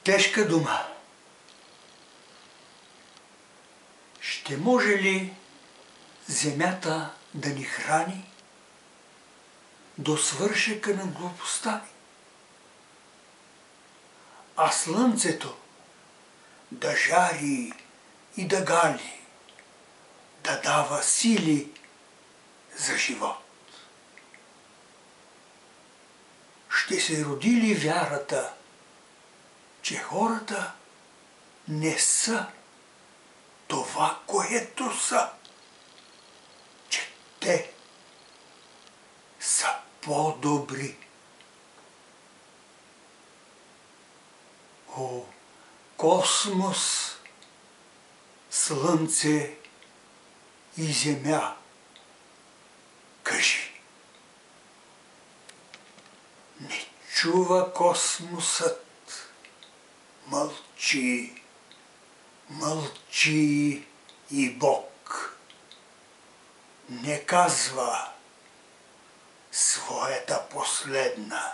Тежка дума. Ще може ли земята да ни храни до свършека на глупостта ни? А слънцето да жари и да гали, да дава сили за живот? Ще се роди ли вярата, че хората не са това, което са, че те са по-добри? О, космос, слънце и земя, кажи! Не чува космосът, мълчи, мълчи и Бог не казва своята последна